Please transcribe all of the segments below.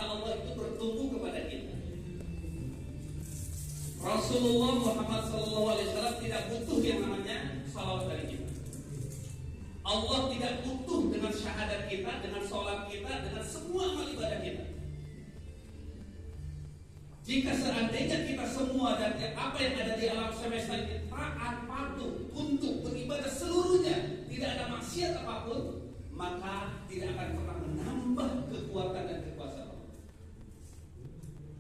cinta Allah itu bertumbuh kepada kita. Rasulullah Muhammad SAW tidak butuh yang namanya salawat dari kita. Allah tidak butuh dengan syahadat kita, dengan sholat kita, dengan semua amal ibadah kita. Jika seandainya kita semua dan apa yang ada di alam semesta ini taat, patuh, untuk beribadah seluruhnya, tidak ada maksiat apapun, maka tidak akan pernah menambah kekuatan dan kekuasaan Allah.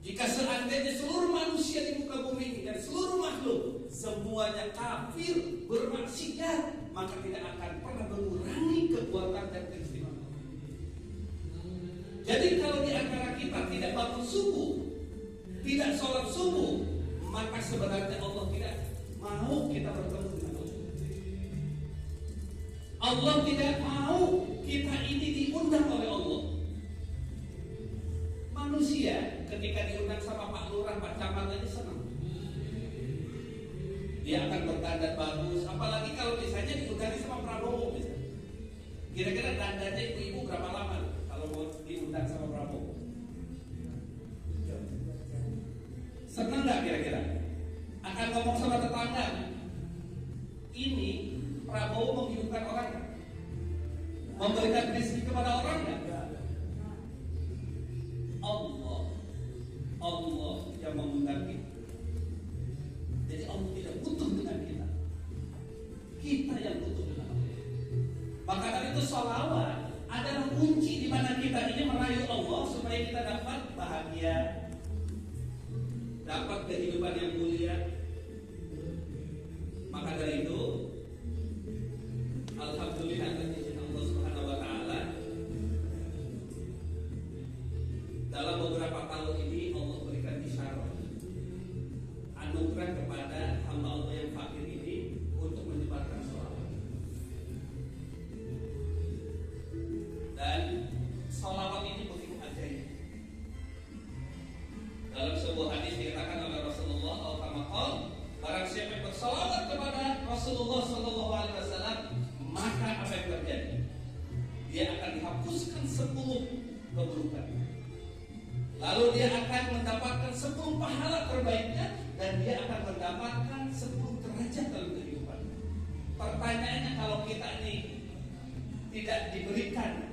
Jika seandainya seluruh manusia di muka bumi ini dan seluruh makhluk semuanya kafir, bermaksiat, maka tidak akan pernah mengurangi kekuatan dan keistimewaan. Jadi kalau di antara kita tidak bangun subuh, tidak sholat subuh, maka sebenarnya Allah tidak mau kita bertemu dengan Allah. Allah tidak mau kita ini diundang oleh Allah. Manusia ketika diundang sama Pak Lurah, Pak Camat aja senang. Dia akan berdandan bagus, apalagi kalau misalnya diundang sama Prabowo misalnya. Kira-kira dandannya ibu-ibu berapa lama kalau mau diundang sama Prabowo? Senang nggak kira-kira? Akan ngomong sama tetangga, ini Prabowo menghidupkan orang nggak? Memberikan rezeki kepada orang nggak? Allah yang mengundang kita. Jadi Allah tidak butuh dengan kita, kita yang butuh dengan Allah. Maka dari itu sholawat adalah kunci di mana kita ini merayu Allah supaya kita dapat bahagia, dapat kehidupan yang mulia. Maka dari itu, alhamdulillah atas izin Allah Subhanahu wa taala, dalam beberapa tahun ini Allah berikan isyarat anugerah kepada hamba Allah yang fakir ini untuk menyebarkan sholawat. Dan sholawat ini begitu ajaib. Dalam sebuah hadis dikatakan oleh Rasulullah SAW, barang siapa yang bersalawat kepada Rasulullah SAW, maka apa yang terjadi? Dia akan dihapuskan 10 keburukan. Lalu dia akan mendapatkan 10 pahala terbaiknya, dan dia akan mendapatkan 10 derajat dalam kehidupan. Pertanyaannya, kalau kita ini tidak diberikan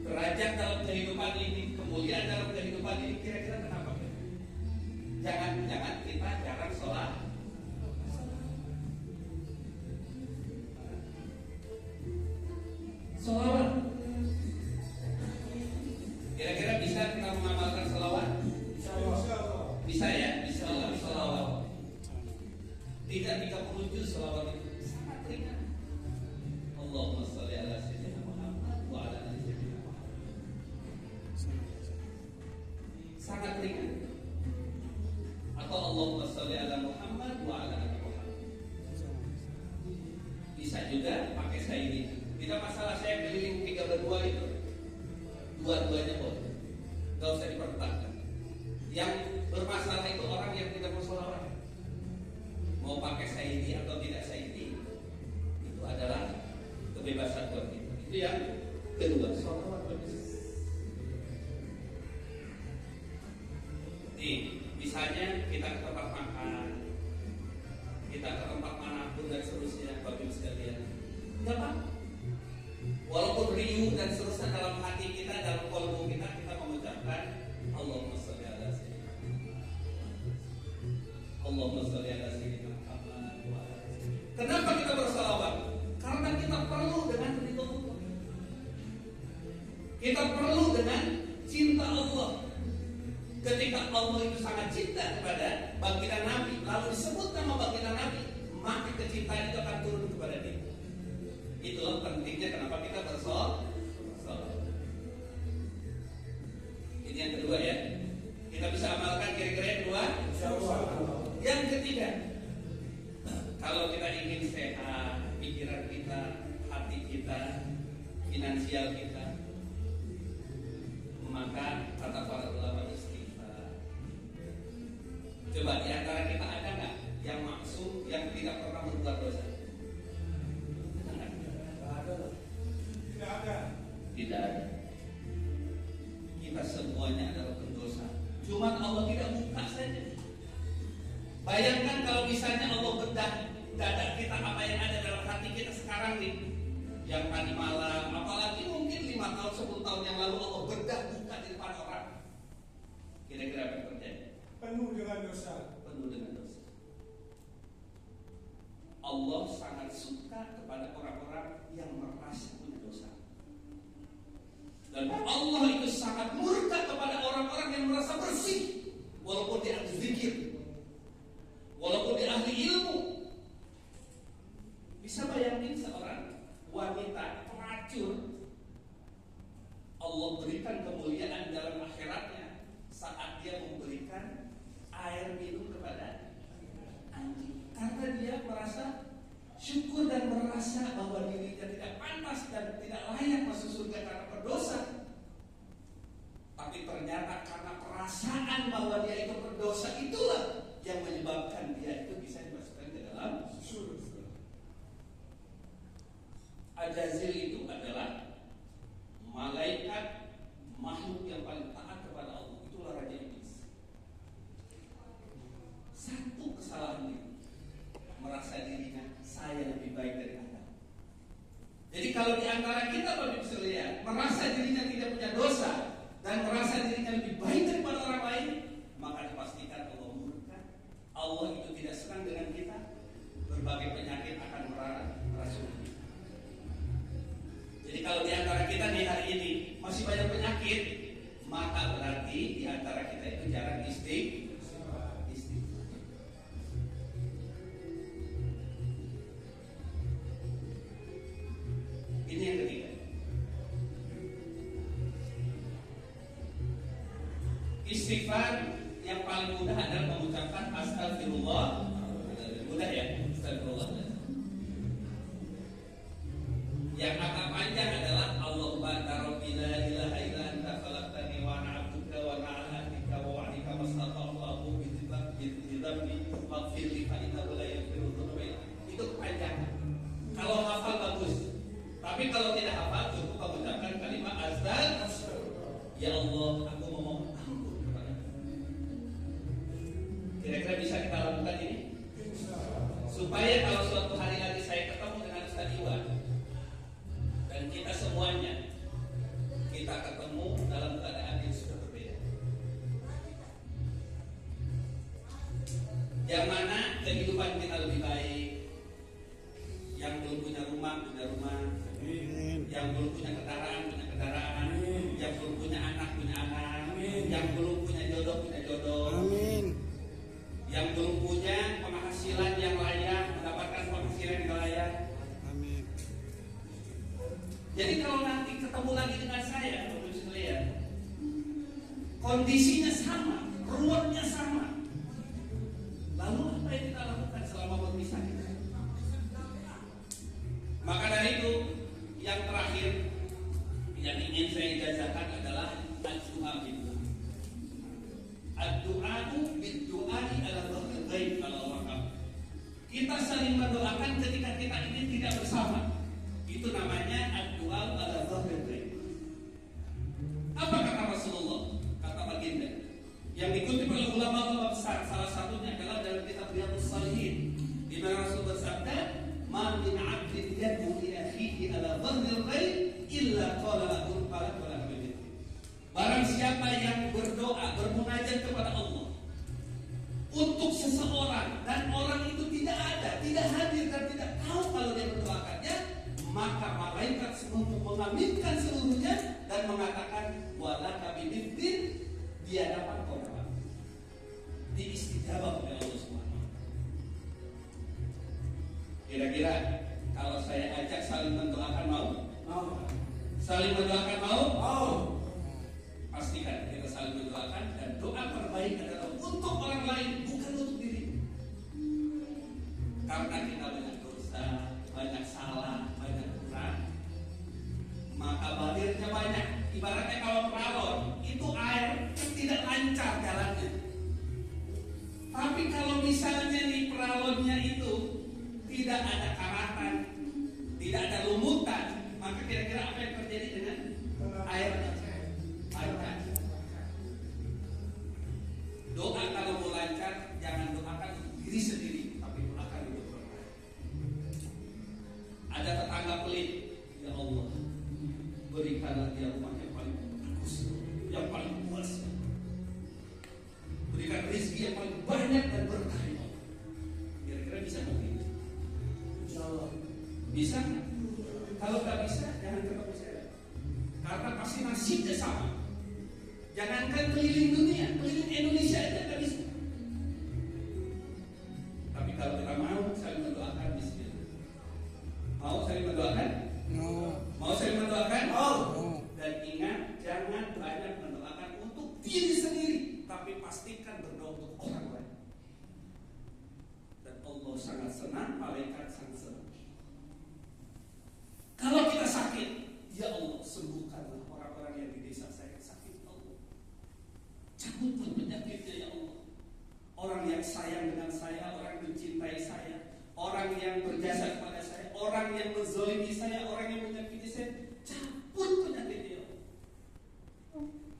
derajat dalam kehidupan ini, kemuliaan dalam kehidupan ini, kira-kira kenapa? Jangan-jangan kita jarang sholat. Sholawat. Kira-kira bisa kita mengamalkan sholawat? Bisa ya? Bisa sholawat. Tidak 30 juz sholawat itu sangat ringan. Allahumma sholli ala sayyidina Muhammad wa ala ali sayyidina Muhammad. Sangat ringan. Atau Allahumma sholli ala Muhammad wa ala ali Muhammad. Bisa juga pakai sayyidi. Tidak masalah saya keliling 32 itu. Dua-duanya boleh. Gak usah diperdebatkan. Yang bermasalah itu orang yang tidak mau sholawat. Mau pakai sayyidi atau tidak sayyidi, itu adalah kebebasan buat kita. Itu yang kedua, sholawat berbeda. Misalnya kita ke tempat makan, kita ke tempat manapun dan seterusnya, Bapak Ibu sekalian, tidak apa-apa. Walaupun riuh dan seterusnya dalam hati kita, dalam kolbu kita, kita mengucapkan Allahumma sholli ala sayyidina Allahumma sholli ala sayyidina Muhammad wa ala ali sayyidina. Kenapa kita bersalawat? Karena kita perlu dengan ridho Allah. Kita perlu dengan cinta Allah. Ketika Allah itu sangat cinta kepada baginda Nabi, lalu disebut nama baginda Nabi, maka kecintaan itu akan turun kepada kita. Itulah pentingnya kenapa kita bersalawat. Ini yang kedua ya. Kita bisa amalkan kira-kira yang kedua. Yang ketiga, kalau kita ingin sehat, pikiran kita, hati kita, finansial kita, maka kata para ulama istighfar. Coba di antara kita ada nggak yang maksum, yang tidak pernah berbuat dosa? Tidak ada. Kita semua semuanya adalah pendosa. Cuma Allah tidak buka saja. Bayangkan kalau misalnya Allah bedah dada kita, apa yang ada dalam hati kita sekarang nih, yang tadi malam, apalagi mungkin 5 tahun, 10 tahun yang lalu Allah bedah buka di depan orang. Kira-kira apa yang terjadi? Penuh dengan dosa. Penuh dengan dosa. Allah sangat suka kepada orang-orang yang merasa punya dosa. Dan Allah itu sangat murka kepada orang-orang yang merasa bersih, walaupun dia ahli zikir, walaupun dia ahli ilmu. Bisa bayangin seorang wanita pelacur, Allah berikan kemuliaan dalam akhiratnya saat dia memberikan air minum kepada anjing, karena dia merasa syukur dan merasa bahwa dirinya tidak pantas dan tidak layak masuk surga karena berdosa. Tapi ternyata karena perasaan bahwa dia itu berdosa, itulah yang menyebabkan dia itu bisa dimasukkan ke dalam surga. Ajazil itu adalah malaikat makhluk yang paling taat kepada Allah. Itulah Raja Iblis. Satu kesalahan dia, merasa dirinya saya lebih baik dari Anda. Jadi kalau di antara kita Bapak Ibu sekalian merasa dirinya tidak punya dosa dan merasa dirinya lebih baik daripada orang lain, maka dipastikan Allah murka. Allah itu tidak senang dengan kita. Berbagai penyakit akan merasuk kita. Jadi kalau di antara kita nih hari ini masih banyak penyakit, maka berarti di antara kita itu jarang istighfar. Ini yang ketiga. Istighfar yang paling mudah adalah mengucapkan astagfirullah. Mudah ya, astagfirullah. Yang agak panjang adalah Allahumma anta rabbi la ilaha illa anta khalaqtani wa ana 'abduka wa ana 'ala ahdika wa wa'dika mastata'tu bi dzambi faghfir li fa innahu la yaghfiru dzunuba illa anta. Itu kepanjangan. Kalau hafal bagus. Tapi kalau tidak hafal, cukup mengucapkan kalimat astagfirullah. Ya Allah, aku memohon ampun kepadamu. Kira-kira bisa kita lakukan ini? Supaya kalau suatu hari lagi saya ketemu dengan Ustaz Iwan dan kita semuanya, kita ketemu dalam keadaan yang sudah berbeda. Yang mana kehidupan kita lebih baik. Yang belum punya rumah, punya rumah. Yang belum punya kendaraan, punya kendaraan. Yang belum punya anak, punya anak. Yang belum punya jodoh, punya jodoh. Yang belum punya penghasilan yang layak, mendapatkan penghasilan yang layak. Jadi kalau nanti ketemu lagi dengan saya, Bapak Ibu sekalian, kondisinya sama, ruwetnya sama. Lalu apa yang kita lakukan selama berpisah kita? Maka dari itu, yang terakhir yang ingin saya ijazahkan adalah ad-du'a billah. Ad-du'a'u bid-du'ai ala dhahril ghaib kalau Allah. Kita saling mendoakan ketika kita ini tidak bersama. Itu namanya ad-du'a ala dhahril ghaib. Apa kata Rasulullah? Kata baginda yang dikutip oleh ulama besar, salah satunya adalah dalam kitab Riyadhus Shalihin, di mana Rasul bersabda, "Ma min 'abdin yad'u li akhihi ala dhahril ghaib illa qala lahu qala wala habib." Barang siapa yang berdoa, bermunajat kepada Allah untuk seseorang dan orang itu tidak ada, tidak hadir dan tidak tahu kalau dia mendoakannya, maka malaikat semua mengaminkan seluruhnya dan mengatakan wala kabidin, dia dapat korban, diistijabah oleh Allah Subhanahu. Kira-kira kalau saya ajak saling mendoakan mau? Mau. Saling mendoakan mau? Mau. Pastikan kita saling mendoakan dan doa terbaik adalah untuk orang lain, bukan untuk diri. Karena kita banyak dosa, banyak salah, banyak kurang, maka balirnya banyak. Ibaratnya kalau peralon itu air tidak lancar jalannya. Tapi kalau misalnya di peralonnya itu tidak ada karatan, tidak ada lumutan, maka kira-kira apa yang terjadi dengan airnya? Lancar. Bisa nggak? Kalau nggak bisa, jangan ketemu saya. Karena pasti nasibnya sama. Jangankan keliling dunia, keliling Indonesia aja nggak bisa. Tapi kalau kita mau saling mendoakan, bismillah. Mau saling mendoakan? Mau saling mendoakan? Dan ingat, jangan banyak mendoakan untuk diri sendiri, tapi pastikan berdoa untuk orang lain. Dan Allah sangat senang, malaikat sangat senang. Kalau kita sakit, ya Allah, sembuhkanlah orang-orang yang di desa saya sakit, Allah. Cabutlah penyakitnya, ya Allah. Orang yang sayang dengan saya, orang yang mencintai saya, orang yang berjasa kepada saya, orang yang menzalimi saya, orang yang menyakiti saya, cabut penyakitnya, ya Allah.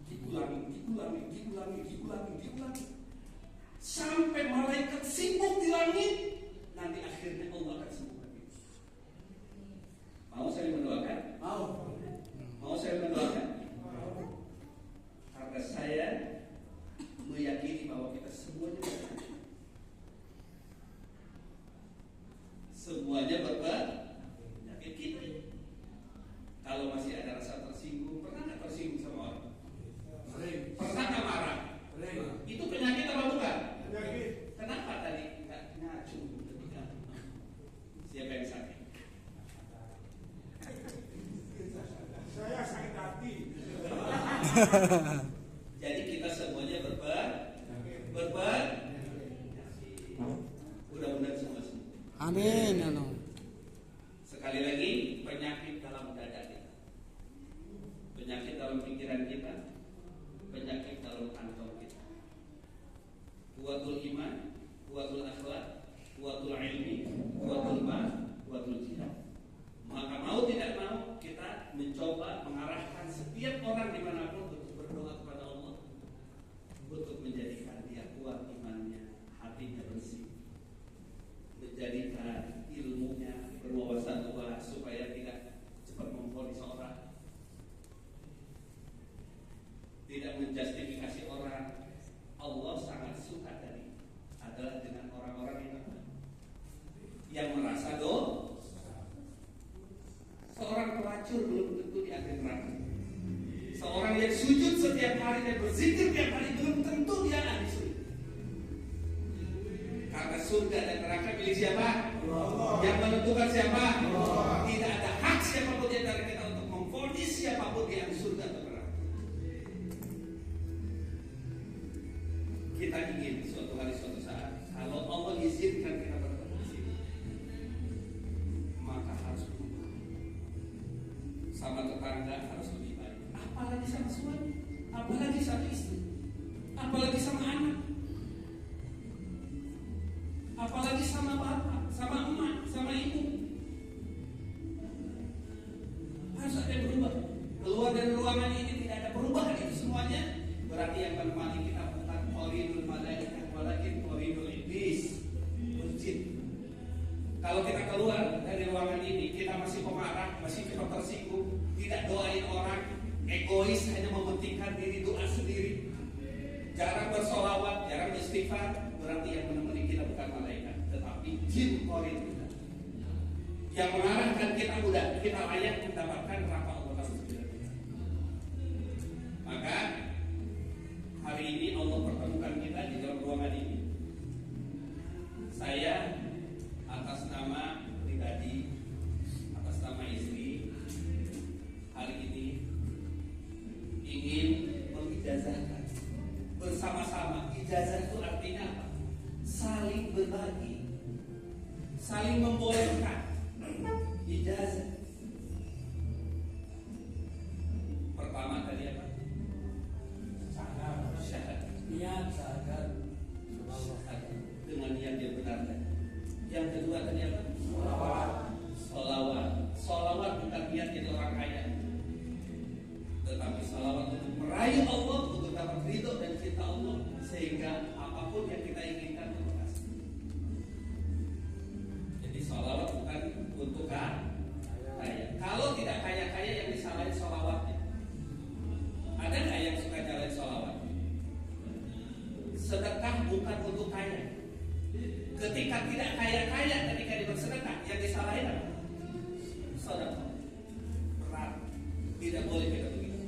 Diulangi. Sampai malaikat sibuk di langit, nanti akhirnya Allah akan sembuhkan kita. Mau saya mendoakan? Mau saya mendoakan? Karena saya meyakini bahwa kita semuanya berpenyakit kita. Kalau masih ada rasa tersinggung, pernah nggak tersinggung sama orang? Pernah nggak marah? Itu penyakit apa bukan? Kenapa tadi nggak ngacu ketika siapa yang sakit? Saya sakit hati. Jadi kita semuanya mudah-mudahan semua. Amin. Sekali lagi, penyakit dalam dada kita, penyakit dalam pikiran kita, penyakit dalam kantong kita. Kuwatul iman, kuwatul akhlak, kuwatul ilmi, kuwatul mal, kuwatul jihad. Maka mau tidak mau kita mencoba mengarahkan setiap orang dimanapun untuk berdoa kepada Allah, untuk menjadikan dia kuat imannya, hatinya bersih, menjadikan ilmunya berwawasan luas supaya tidak cepat memvonis orang, tidak menjustifikasi orang. Allah sangat suka dari adalah dengan orang-orang yang merasa seorang pelacur belum tentu di akhir neraka. Seorang yang sujud setiap hari dan berzikir setiap hari belum tentu dia ahli surga. Karena surga dan neraka milik siapa? Allah. Yang menentukan siapa? Allah. Tidak ada hak siapapun di antara kita untuk memvonis siapapun di ahli surga atau neraka. Kita ingin suatu hari suatu saat kalau Allah izinkan kita bertemu di sini, maka harus berubah. Sama tetangga harus lebih baik. Apalagi sama suami, apalagi sama istri, apalagi sama anak, apalagi sama bapak, sama emak, sama ibu. Harus ada yang berubah. Keluar dari ruangan ini tidak ada perubahan itu semuanya, berarti yang menemani kita bukan qarinul malaikat, walakin qarinul iblis, jin. Kalau kita keluar dari ruangan ini, kita masih pemarah, masih cepat tersinggung, tidak doain orang, egois, hanya mementingkan diri, doa sendiri, jarang bersolawat, jarang istighfar, berarti yang menemani kita bukan malaikat, tetapi jin qarin kita, yang mengarahkan kita mudah, kita layak mendapatkan rahmat Allah Subhanahu. Maka hari ini Allah pertemukan kita di dalam ruangan ini. Saya atas nama pribadi, atas nama istri, hari ini ingin mengijazahkan bersama-sama. Ijazah itu artinya apa? Saling berbagi, saling membolehkan. Ijazah pertama tadi apa? Syahadat. Niat syahadat dengan niat yang benar. Yang kedua tadi apa? Salawat bukan niat jadi orang kaya, tetapi salawat untuk meraih Allah, untuk dapat ridho dan cinta Allah, sehingga apapun yang kita inginkan Allah kasih. Jadi salawat bukan untuk kaya. Kalau tidak kaya-kaya yang disalahin salawatnya. Ada nggak yang suka nyalain salawat? Sedekah bukan untuk kaya. Ketika tidak kaya-kaya, ketika bersedekah, yang disalahin apa? sedekah. Berat. Tidak boleh kita begitu.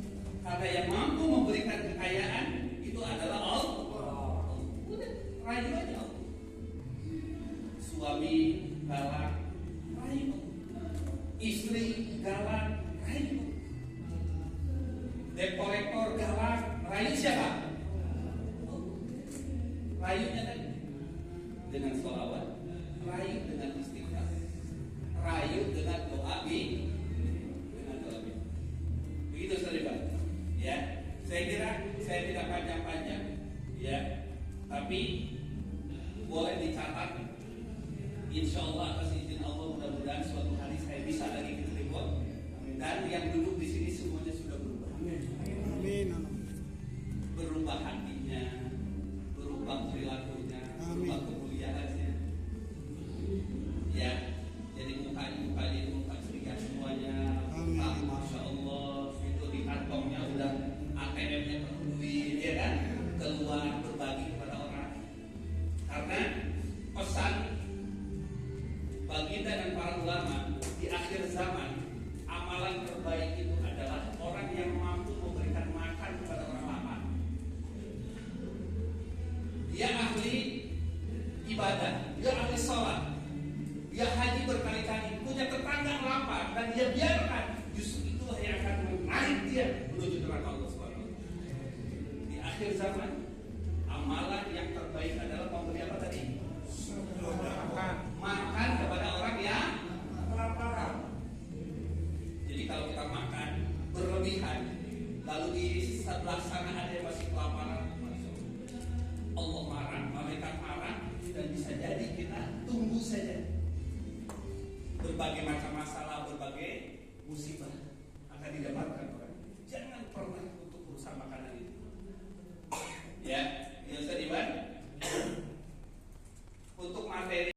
Karena yang mampu memberikan kekayaan itu adalah Allah. Udah, rayu aja Allah. Suami galak, rayu. Istri galak, rayu. Debt collector galak, rayu siapa? Rayunya tadi dengan sholawat, rayu dengan istighfar, rayu dengan doa dengan doa. Begitu saudara. Ya, saya kira saya tidak panjang-panjang, ya, tapi boleh dicatat. Insya Allah atas izin Allah mudah-mudahan suatu hari saya bisa lagi ke Cirebon dan yang duduk di sini semuanya sudah berubah. Amin. Berubah hatinya, berubah perilakunya, berubah kemuliaannya. Ya, jadi muka itu muka ceria semuanya. Masya Allah, itu di kantongnya udah ATM-nya penuh duit, ya kan? Keluar berbagi kepada orang. Karena pesan baginda dan para ulama di akhir zaman, amalan terbaik itu adalah orang yang mampu memberikan makan kepada orang lapar. Dia ahli ibadah, dia ahli sholat, dia haji berkali-kali, punya tetangga lapar dan dia biarkan, justru itulah yang akan menarik dia menuju neraka Allah SWT. Di akhir zaman, amalan yang terbaik adalah memberi apa tadi? Makan kepada orang yang kelaparan. Jadi kalau kita makan berlebihan, lalu di sebelah sana ada yang masih kelaparan, Allah marah, malaikat marah, dan bisa jadi kita tunggu saja berbagai macam masalah, berbagai musibah.